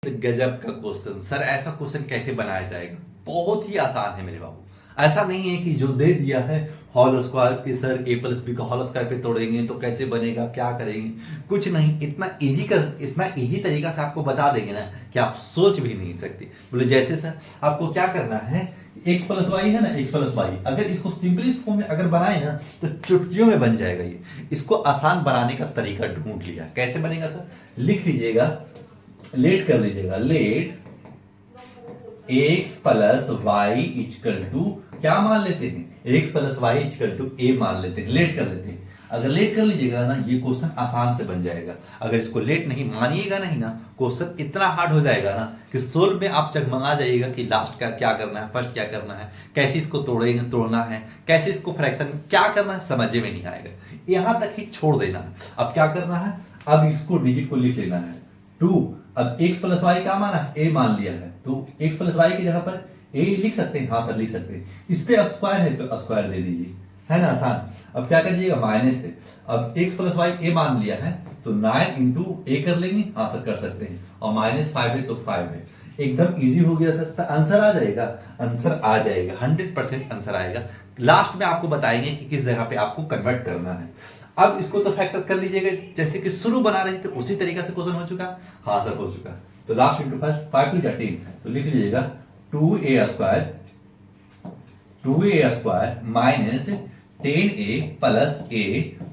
गजब का question sir, ऐसा क्वेश्चन कैसे बनाया जाएगा? बहुत ही आसान है मेरे बाबू। ऐसा नहीं है कि जो दे दिया है होल स्क्वायर के सर ए प्लस बी का होल स्क्वायर पे तोड़ेंगे तो कैसे बनेगा, क्या करेंगे, कुछ नहीं। इतना इजी तरीका से आपको बता देंगे ना कि आप सोच भी नहीं सकते। बोले जैसे सर आपको क्या करना है, एक्स प्लस वाई है ना, एक्स प्लस वाई अगर इसको सिंपली फॉर्म में अगर बनाए ना तो चुटकियों में बन जाएगा। ये इसको आसान बनाने का तरीका ढूंढ लिया। कैसे बनेगा सर? लिख लीजिएगा, लेट कर लीजिएगा, let x plus y equal to क्या मान लेते हैं, x plus y equal to a मान लेते हैं, लेट कर लेते हैं। अगर लेट कर लीजिएगा ना ये क्वेश्चन आसान से बन जाएगा। अगर इसको लेट नहीं मानिएगा नहीं ना, क्वेश्चन इतना हार्ड हो जाएगा ना कि सोल्व में आप चकमगा जाइएगा कि लास्ट का क्या करना है, फर्स्ट क्या करना है, कैसे इसको तोड़ना है, कैसे इसको फ्रैक्शन में क्या करना है, समझ में नहीं आएगा। यहां तक ही छोड़ देना है। अब क्या करना है, अब इसको डिजिट को लिख लेना है 2। अब x प्लस वाई क्या माना है, a मान लिया है, तो x प्लस वाई की जगह पर a लिख सकते हैं। हाँ सर लिख सकते हैं। इस पे स्क्वायर है तो स्क्वायर दे दीजिए, है ना आसान। अब क्या करिएगा, माइनस है। अब x प्लस वाई a मान लिया है तो 9 इंटू a कर लेंगे। हाँ सर कर सकते हैं। और -5 है तो 5 है। एकदम इजी हो गया सर। आंसर आ जाएगा, आंसर आ जाएगा, 100% आंसर आएगा। लास्ट में आपको बताएंगे कि किस जगह पे आपको कन्वर्ट करना है। अब इसको तो फैक्टर कर लीजिएगा जैसे कि शुरू बना रहे थे उसी तरीके से क्वेश्चन हो चुका। हाँ सर हो चुका। तो लास्ट इंटू फर्स्ट 5 टू 10, तो लिख लीजिएगा 2a square minus 10a plus a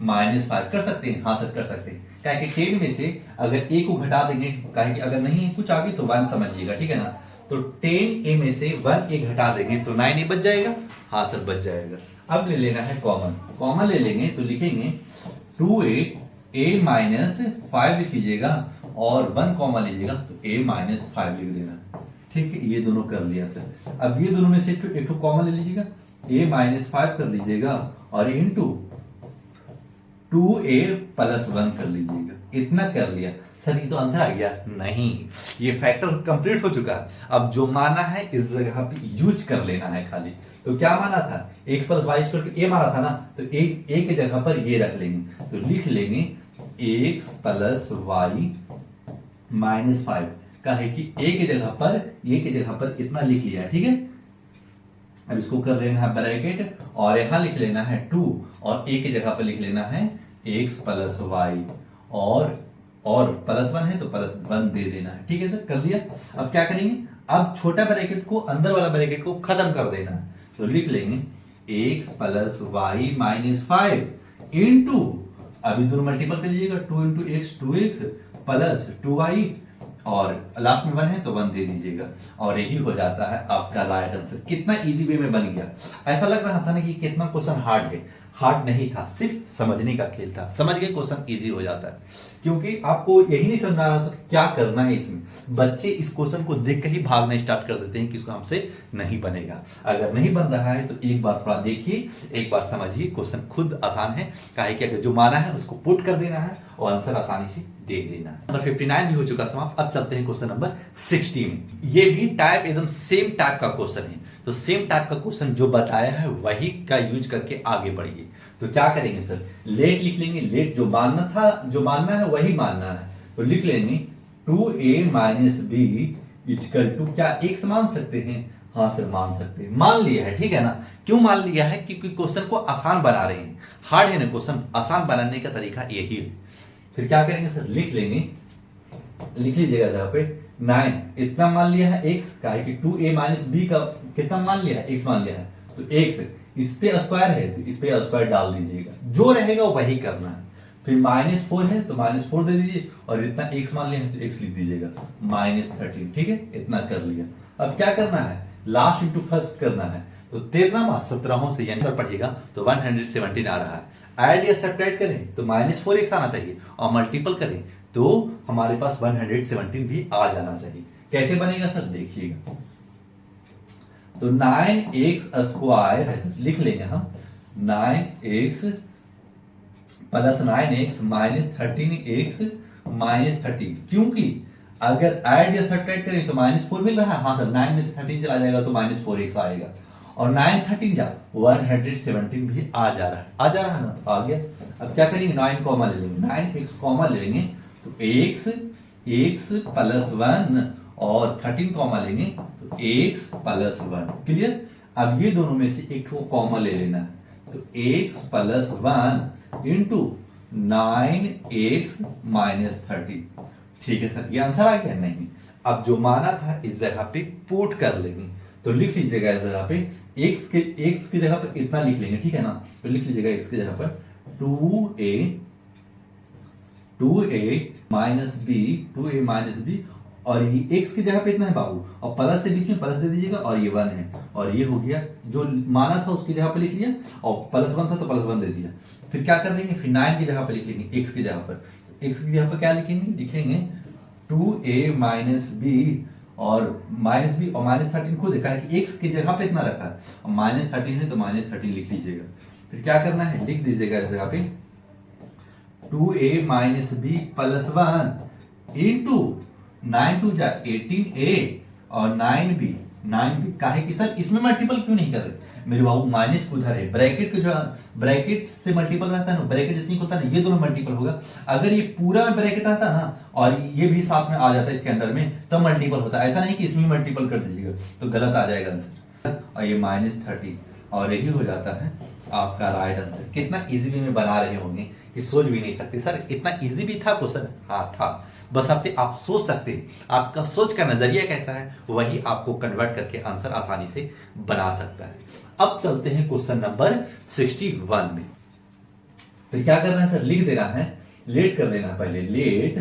minus 5 कर सकते हैं। हाँ सर कर सकते हैं। क्या कि 10 में से अगर a को घटा देंगे, कहे कि अगर नहीं है कुछ आगे तो 1 समझिएगा, ठीक है ना। तो 10a में से 1a घटा देंगे तो 9a बच जाएगा। हाँ सर बच जाएगा। अब ले लेना है कॉमन ले लेंगे तो लिखेंगे 2a माइनस 5 लिख लीजिएगा और 1 कॉमन लीजिएगा तो a माइनस 5 लिख देना। ठीक है, ये दोनों कर लिया सर। अब ये दोनों में से एक कॉमन ले लीजिएगा, a माइनस 5 कर लीजिएगा और इंटू 2a प्लस 1 कर लीजिएगा। इतना कर लिया सर, ये तो आंसर आ गया नहीं, ये फैक्टर कंप्लीट हो चुका। अब जो माना है इस जगह पे यूज कर लेना है खाली। तो क्या माना था, x plus y equal to a माना था ना, तो a की जगह पर ये रख लेंगे। तो लिख लेंगे x प्लस वाई माइनस 5 का है कि a की जगह पर इतना लिख लिया है, ठीक है। अब इसको कर लेना है ब्रैकेट और यहां लिख लेना है 2 और a की जगह पर लिख लेना है x प्लस वाई और प्लस 1 है तो प्लस 1 दे देना है, ठीक है सर कर लिया। अब क्या करेंगे, अब छोटा ब्रैकेट को अंदर वाला ब्रैकेट को खत्म कर देना है। तो लिख लेंगे x plus y minus 5 into, अभी दोनों मल्टीपल कर लीजिएगा, 2 into x 2x plus 2y और लास्ट में 1 है तो 1 दे दीजिएगा और यही हो जाता है आपका राइट आंसर। कितना इजी वे में बन गया। ऐसा लग रहा था ना कि कितना क्वेश्चन हार्ड है, हार्ड नहीं था, सिर्फ समझने का खेल था। समझ गए क्वेश्चन इजी हो जाता है। क्योंकि आपको यही नहीं समझ आ रहा था क्या करना है इसमें। बच्चे इस क्वेश्चन को देख कर ही भागना स्टार्ट कर देते हैं कि इसको हमसे नहीं बनेगा। अगर नहीं बन रहा है तो एक बार थोड़ा देखिए, एक बार समझिए, क्वेश्चन खुद आसान है। काहे कि अगर जो माना है उसको पुट कर देना है और आंसर आसानी से दे देना है। नंबर 59 भी हो चुका समाप्त। अब चलते हैं क्वेश्चन नंबर 60 में। ये भी टाइप एकदम सेम टाइप का क्वेश्चन है। तो सेम टाइप का क्वेश्चन जो बताया है वही का यूज करके आगे बढ़िए। तो क्या करेंगे सर, लेट लिख लेंगे। लेट जो मानना है वही मानना है। तो लिख लेंगे 2a minus b equal to क्या x मान सकते हैं। हाँ सर मान सकते हैं, मान लिया है, ठीक है ना। क्यों मान लिया है, क्योंकि क्वेश्चन को आसान बना रहे हैं। हार्ड है ना क्वेश्चन, आसान बनाने का तरीका यही है। फिर क्या करेंगे सर, लिख लीजिएगा जहां पे 9 इतना मान लिया है x का है कि 2a माइनस बी का कितना मान लिया है, x मान लिया है तो x इस पे स्क्वायर है तो इस पे स्क्वायर डाल दीजिएगा, जो रहेगा वही करना है। फिर -4 है तो -4 दे दीजिए और इतना x मान लिया है तो x लिख दीजिएगा -13, ठीक है। इतना कर लिया। अब क्या करना है, लास्ट इंटू फर्स्ट करना है। तो 13 17 से यानी पढ़िएगा तो 117 आ रहा है। ऐड या सब्ट्रैक्ट करें तो -4x आना चाहिए और मल्टीपल करें तो हमारे पास 117 भी आ जाना चाहिए। कैसे बनेगा सर देखिएगा। तो 9x स्क्वायर ऐसे लिख लेंगे हम, 9x plus 9x minus 13x minus 13, क्योंकि अगर ऐड या सब्ट्रैक्ट करें तो -4 मिल रहा है। हाँ सर 9 में से 13 चला जाएगा तो -4x आएगा और 9 13 जा 117 भी आ जा रहा है ना, तो आ गया। अब क्या करेंगे, 9 कॉमन ले लेंगे, 9x कॉमन ले लेंगे तो x एक्स प्लस वन और 13 कॉमा लेंगे तो एक्स प्लस वन। क्लियर। अब ये दोनों में से एक ठो कॉमा ले लेना है तो x plus one into 9x minus 30। ठीक है सर, ये आंसर आ गया? नहीं। अब जो माना था इस जगह पे पुट कर लेंगे तो लिख लीजिएगा इस जगह पे x की जगह पर इतना लिख लेंगे, ठीक है ना। तो लिख लीजिएगा x की जगह पर 2a माइनस बी और ये x की जगह पे इतना है बाबू और प्लस से बीच में प्लस दे दीजिएगा और ये 1 है और ये हो गया जो माना था उसकी जगह पे लिख लिया और प्लस 1 था तो प्लस 1 दे दिया। फिर क्या कर लेंगे, फिर 9 की जगह पे लिख लेंगे x की जगह पर। x की जगह पर क्या लिखेंगे 2a माइनस बी और माइनस बी और माइनस 13 खुद है कि x की जगह पे इतना रखा है और माइनस 13 है तो माइनस 13 लिख लीजिएगा। फिर क्या करना है, लिख दीजिएगा इस जगह पे 2a minus B plus 1 into 9 2 जा 18a और 9b का है कि सर इसमें मल्टीपल क्यों नहीं कर रहे मेरे बाबू, माइनस उधर है, ब्रैकेट के जो ब्रैकेट से मल्टीपल रहता है ना, ब्रैकेट जितनी होता है ना ये दोनों मल्टीपल होगा। अगर ये पूरा में ब्रैकेट रहता ना और ये भी साथ में आ जाता है इसके अंदर में तब मल्टीपल होता है, ऐसा नहीं कि इसमें मल्टीपल कर दीजिएगा तो गलत आ जाएगा आंसर। और ये माइनस 30 और यही हो जाता है आपका राइट आंसर। कितना इजी वे में बना रहे होंगे कि सोच भी नहीं सकते सर इतना इजी भी था क्वेश्चन। हाँ था, बस आप सोच सकते हैं, आपका सोच का नजरिया कैसा है वही आपको कन्वर्ट करके आंसर आसानी से बना सकता है। अब चलते हैं क्वेश्चन नंबर 61 में। तो क्या करना है सर, लिख देना है, लेट कर लेना है पहले, लेट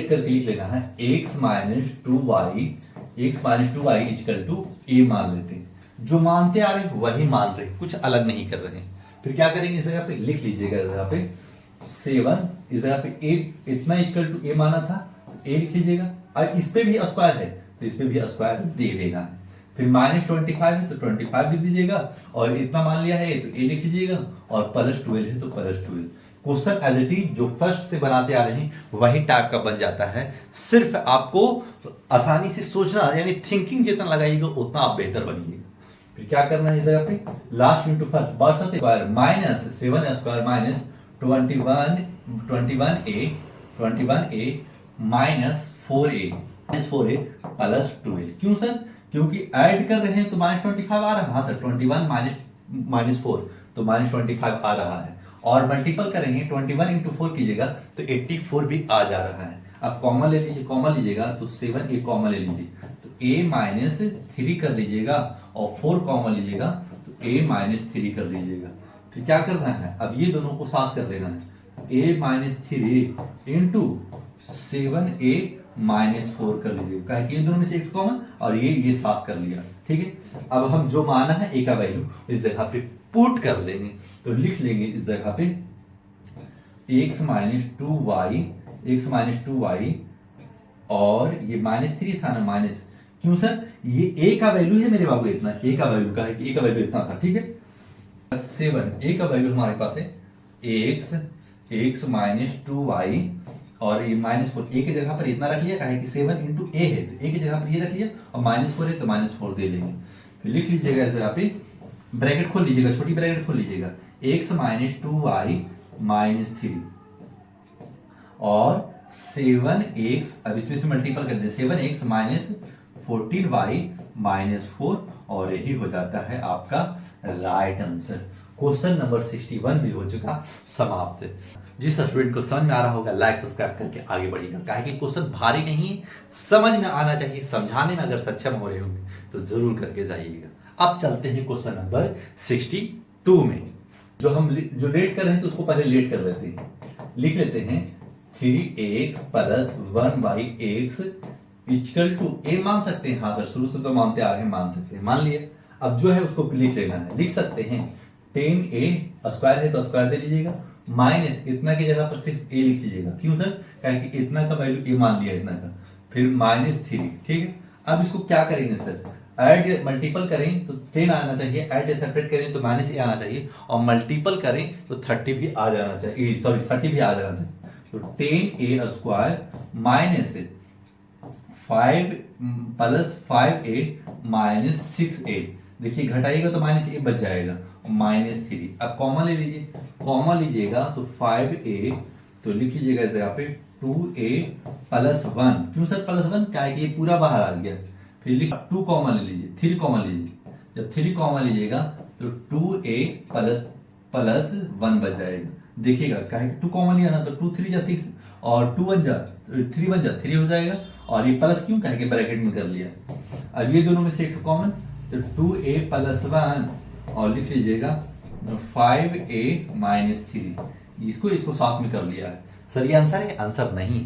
करके लिख लेना है x minus two y equal to a मान लेते हैं। जो मानते आ रहे वही मान रहे, कुछ अलग नहीं कर रहे। फिर क्या करेंगे, इस जगह पे लिख लीजिएगा, इस जगह पे 7, इस जगह पे ए इतना इक्वल टू ए माना था ए लिख लीजिएगा। और इस पे भी स्क्वायर है तो इस पे भी स्क्वायर दे देना है। फिर -25 है तो 25 लिख दीजिएगा और इतना मान लिया है तो ए लिख लीजिएगा और +12 है तो +12। क्वेश्चन एज इट इज जो फर्स्ट से बनाते आ रहे हैं वही टाइप का बन जाता है। सिर्फ आपको आसानी से सोचना यानी थिंकिंग जितना लगाइएगा उतना आप बेहतर बनिएगा। फिर क्या करना है, इस जगह पे last into first burst square -7 square minus 21a -4a +12। क्यों सर, क्योंकि ऐड कर रहे हैं तो -25 आ रहा है। हाँ सर, 21 -4 तो -25 आ रहा है और मल्टीपल करेंगे 21 इंटू 4 कीजिएगा तो 84 भी आ जा रहा है। अब कॉमा ले लीजिए, कॉमा लीजिएगा तो 7 एक कॉमा ले लीजिए तो a-3 कर लीजिएगा और 4 कॉमा लीजिएगा तो a-3 कर लीजिएगा। फिर क्या करना है, अब ये दोनों को साथ कर लेना है a-3 इंटू 7a-4 कर लीजिएगा, ये दोनों में से एक कॉमन और ये साथ कर लिया। ठीक है, अब हम जो माना है a का वैल्यू इस जगह पे पुट कर लेंगे तो लिख लेंगे इस जगह पे x माइनस टू वाई और ये -3 था ना माइनस, क्यों सर, ये a का वैल्यू है मेरे बाबू इतना, a का वैल्यू का है कि a का वैल्यू इतना था। ठीक है, 7 a का वैल्यू हमारे पास है x माइनस 2y और ये -4 a की जगह पर इतना रख लिया है कि 7 इंटू a है तो a की जगह पर ये रख लिया और -4 है तो -4 दे लेंगे। फिर लिख लीजिएगा इस जगह पे ब्रैकेट खोल लीजिएगा, छोटी ब्रैकेट खोल लीजिएगा x माइनस 2y -3 और 7x, अब इसमें से मल्टीपल कर दें 7x माइनस 14y -4 और यही हो जाता है आपका राइट आंसर। क्वेश्चन नंबर 61 भी हो चुका समाप्त। जिस स्टूडेंट को समझ में आ रहा होगा लाइक सब्सक्राइब करके आगे बढ़िएगा, काहे कि क्वेश्चन भारी नहीं है, समझ में आना चाहिए, समझाने में अगर सक्षम हो रहे होंगे तो जरूर करके जाइएगा। अब चलते हैं क्वेश्चन नंबर 62 में। जो हम जो लेट कर रहे हैं तो उसको पहले लेट कर लेते हैं, लिख लेते हैं 3x + 1/x equal to a मान सकते हैं। हाँ सर, शुरू से तो मानते आ रहे हैं, मान सकते हैं, मान लिया। अब जो है उसको लिख लेना है, लिख सकते हैं 10a स्क्वायर है तो स्क्वायर दे लीजिएगा माइनस इतना की जगह पर सिर्फ a लिख लीजिएगा। क्यों सर, क्योंकि इतना का वैल्यू a मान लिया इतना का, फिर -3। ठीक है, अब इसको क्या करेंगे सर, ऐड मल्टीपल करें तो 10 आना चाहिए, ऐड सेपरेट करें तो -a आना चाहिए और मल्टीपल करें तो 30 भी आ जाना चाहिए, सॉरी 30 भी आ जाना चाहिए। तो 10a square minus 5 + 5a - 6a, देखिए घटाइएगा तो -a बच जाएगा और -3। अब कॉमा ले लीजिए, कॉमा लीजिएगा तो 5a तो लिख लीजिएगा इस जगह पे 2a प्लस 1, क्यों सर प्लस 1, क्या है कि ये पूरा बाहर आ गया। फिर लिख 2 कॉमन ले लीजिए, 3 कॉमन लीजिए, जब 3 कॉमन लीजिएगा तो 2a प्लस प्लस 1 बच जाएगा। देखिएगा क्या है 2 कॉमन लिया ना, तो 2 3 जा 6 और 2 1 जा 3 1 जा 3 हो जाएगा, और ये प्लस क्यों, क्या है कि ब्रैकेट में कर लिया। अब ये दोनों में से एक कॉमन, तो 2a प्लस 1 और लिख लीजिएगा 5a माइनस 3, इसको साथ में कर लिया है। सर ये आंसर है, आंसर नहीं।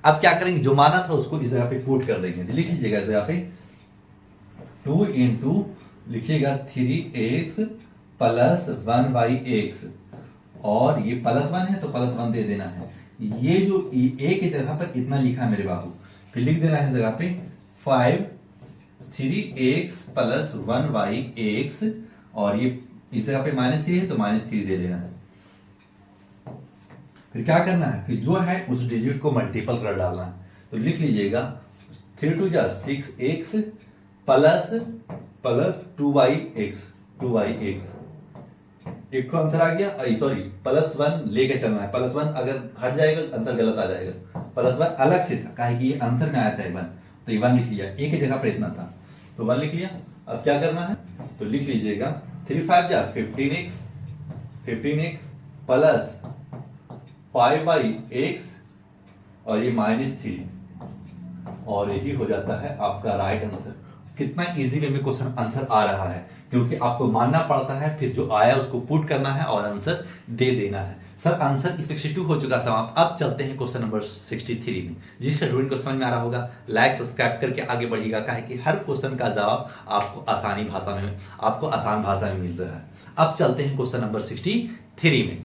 अब क्या करेंगे, जो माना था उसको इस जगह पे पुट कर देंगे। लिख लीजिएगा इस जगह पे 2 इंटू लिखिएगा 3x प्लस 1/x, और ये प्लस 1 है तो प्लस 1 दे देना है। ये जो a की जगह पर इतना लिखा मेरे बाबू, फिर लिख देना है इस जगह पे 5 3x प्लस 1/x, और ये इस जगह पे -3 है तो -3 दे देना है। फिर क्या करना है, फिर जो है उस डिजिट को मल्टीपल कर डालना है। तो लिख लीजिएगा 3 2 जा 6x प्लस 2/x, एक को आंसर आ गया। सॉरी प्लस 1 लेके चलना है, प्लस 1 अगर हट जाएगा आंसर गलत आ जाएगा। प्लस 1 अलग से था, काहे कि ये आंसर में आया था 1, तो ये 1 लिख लिया, a की जगह पर इतना था तो 1 लिख लिया। अब क्या करना है, तो लिख लीजिएगा 3 5 जा 15x प्लस 5/x, और ये -3, और यही हो जाता है आपका राइट आंसर। कितना इजी वे में क्वेश्चन आंसर आ रहा है, क्योंकि आपको मानना पड़ता है, फिर जो आया उसको पुट करना है और आंसर दे देना है। सर आंसर 62 हो चुका समाप्त। अब चलते हैं क्वेश्चन नंबर 63 में। जिसका स्टूडेंट को समझ में आ रहा होगा लाइक सब्सक्राइब करके आगे बढ़िएगा, काहे कि हर क्वेश्चन का जवाब आपको आसान भाषा में मिल रहा है। अब चलते हैं क्वेश्चन नंबर 63 में।